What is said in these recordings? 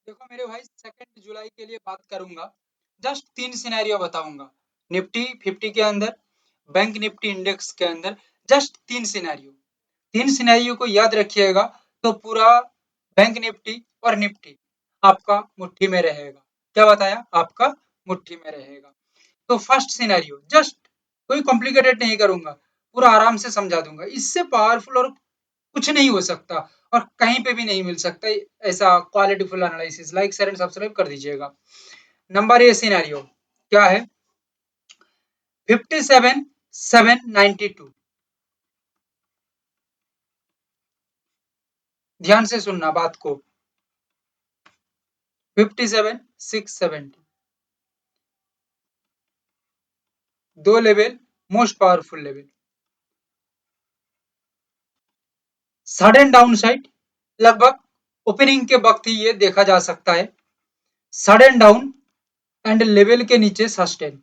देखो मेरे भाई 2 जुलाई के लिए बात करूंगा। जस्ट 3 सिनेरियो बताऊंगा। निफ्टी 50 के अंदर, बैंक निफ्टी इंडेक्स के अंदर, जस्ट 3 सिनेरियो। 3 सिनेरियो को याद रखिएगा तो पूरा बैंक निफ्टी और निफ्टी आपका मुट्ठी में रहेगा। क्या बताया? आपका मुट्ठी में रहेगा। तो फर्स्ट सिनेरियो, जस्ट कोई कॉम्प्लिकेटेड नहीं करूंगा, पूरा आराम से समझा दूंगा। इससे पावरफुल और कुछ नहीं हो सकता और कहीं पे भी नहीं मिल सकता ऐसा qualityful analysis. Like share and subscribe कर दीजिएगा। नंबर ए सिनेरियो क्या है? 57,792। ध्यान से सुनना बात को। 57,670 दो level, most powerful level. Sudden down side लगभग ओपनिंग के वक्त ही ये देखा जा सकता है। सडन डाउन एंड लेवल के नीचे sustain.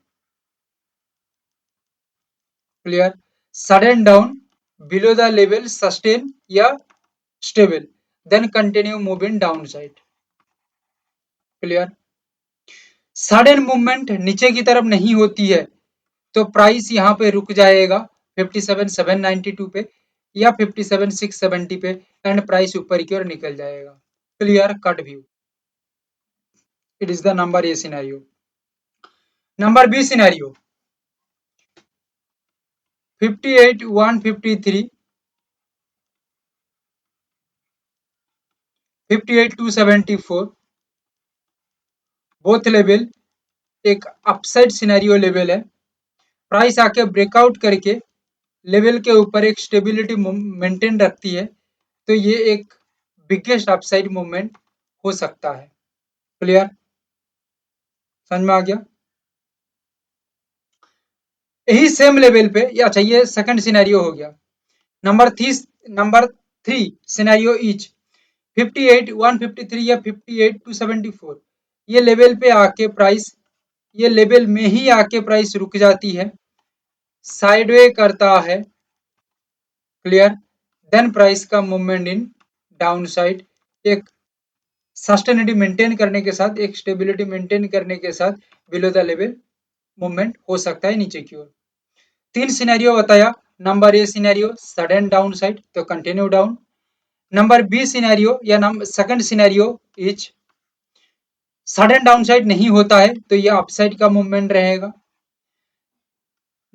Clear? Sudden down below the level sustain या stable, then continue moving down side. Clear? Sudden movement नीचे की तरफ नहीं होती है तो प्राइस यहाँ पे रुक जाएगा 57,792 पे या 57,670 पे एंड प्राइस ऊपर की ओर निकल जाएगा। Clear cut view. It is the number A scenario. Number B scenario 58,153, 58,274 both level एक अपसाइड सिनेरियो लेवल है। प्राइस आके ब्रेकआउट करके लेवल के ऊपर एक स्टेबिलिटी मेंटेन रखती है तो ये एक बिगेस्ट अपसाइड मूवमेंट हो सकता है। क्लियर? समझ में आ गया? यही सेम लेवल पे, अच्छा ये सेकंड सिनेरियो हो गया। नंबर थ्री सिनेरियो इज 58,153 या 58,274। ये लेवल पे आके प्राइस, ये लेवल में ही आके प्राइस रुक जाती है, साइडवे करता है। क्लियर? देन प्राइस का मूवमेंट इन डाउन साइड एक सस्टेनिटी मेंटेन करने के साथ, एक स्टेबिलिटी मेंटेन करने के साथ बिलो द लेवल मूवमेंट हो सकता है नीचे की ओर। 3 सिनेरियो बताया। Number A scenario sudden down side तो continue down. Number B scenario या second scenario is sudden down side नहीं होता है तो ये अपसाइड का मूवमेंट रहेगा।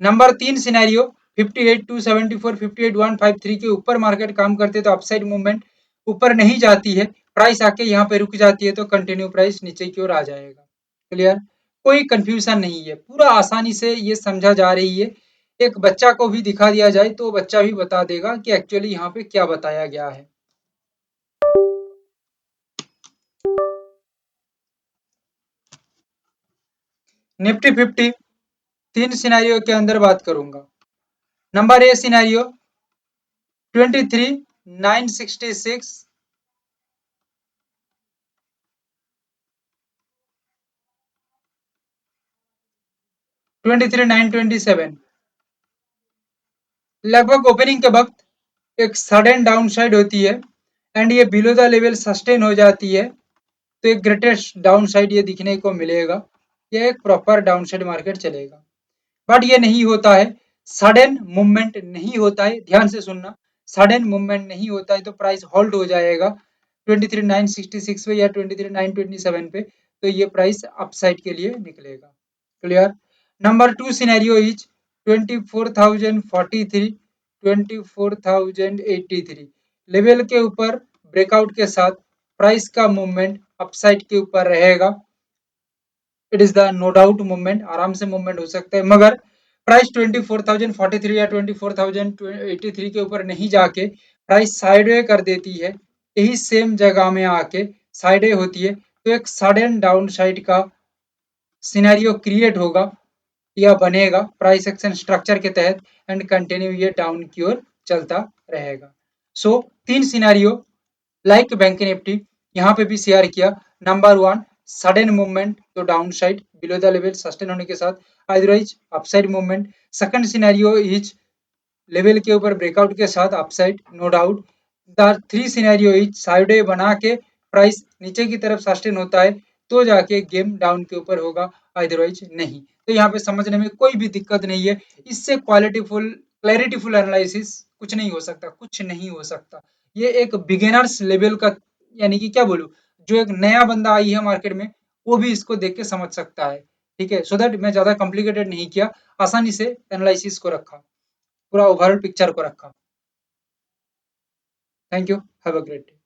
नंबर 3 सिनेरियो 58,274, 58,153 के ऊपर मार्केट काम करते तो अपसाइड मूवमेंट, ऊपर नहीं जाती है, प्राइस आके यहाँ पे रुक जाती है तो कंटिन्यू प्राइस नीचे की ओर आ जाएगा। क्लियर? कोई कंफ्यूजन नहीं है, पूरा आसानी से ये समझा जा रही है। एक बच्चा को भी दिखा दिया जाए तो बच्चा भी बता देगा कि एक्चुअली यहाँ पे क्या बताया गया है। निफ्टी 50 3 सिनेरियो के अंदर बात करूंगा। नंबर ए सिनेरियो 23,966, 23,927 लगभग ओपनिंग के वक्त एक सडन डाउन साइड होती है एंड ये बिलो द लेवल सस्टेन हो जाती है तो एक ग्रेटेस्ट डाउन साइड ये दिखने को मिलेगा। ये एक प्रॉपर डाउन साइड मार्केट चलेगा, बट ये नहीं होता है, सडन मूवमेंट नहीं होता है। ध्यान से सुनना, सडन मूवमेंट नहीं होता है तो प्राइस होल्ड हो जाएगा 23,966 पे या 23,927 पे तो ये प्राइस अपसाइड के लिए निकलेगा। Clear? Number 2 scenario is 24,043, 24,083 level के ऊपर ब्रेकआउट के साथ प्राइस का मूवमेंट अपसाइड के ऊपर रहेगा। It is the no doubt movement, आराम से मूवमेंट हो सकता है, मगर प्राइस 24,043 या 24,083 के ऊपर नहीं जाके प्राइस साइडवे कर देती है, यही सेम जगह में आके साइडवे होती है तो एक सडन डाउन साइड का सिनेरियो क्रिएट होगा या बनेगा प्राइस एक्शन स्ट्रक्चर के तहत एंड कंटिन्यू ये डाउन की ओर चलता रहेगा। So 3 scenario like Bank Nifty यहाँ पे भी शेयर किया। Number 1 sudden movement to down side below the level sustain होने के साथ, otherwise upside movement. Second scenario is level के ऊपर ब्रेकआउट के साथ upside, no doubt. The 3 scenario is side बना के प्राइस नीचे की तरफ सस्टेन होता है तो जाके गेम डाउन के ऊपर होगा, अदरवाइज नहीं। तो यहाँ पे समझने में कोई भी दिक्कत नहीं है। इससे क्लैरिटीफुल एनालिसिस कुछ नहीं हो सकता, कुछ नहीं हो सकता। ये एक बिगिनर्स लेवल का, यानी कि क्या बोलूं, जो एक नया बंदा आई है मार्केट में वो भी इसको देख के समझ सकता है। ठीक है, सो दैट मैं ज्यादा कॉम्प्लिकेटेड नहीं किया, आसानी से एनालिसिस को रखा, पूरा ओवरऑल पिक्चर को रखा। Thank you, have a great day.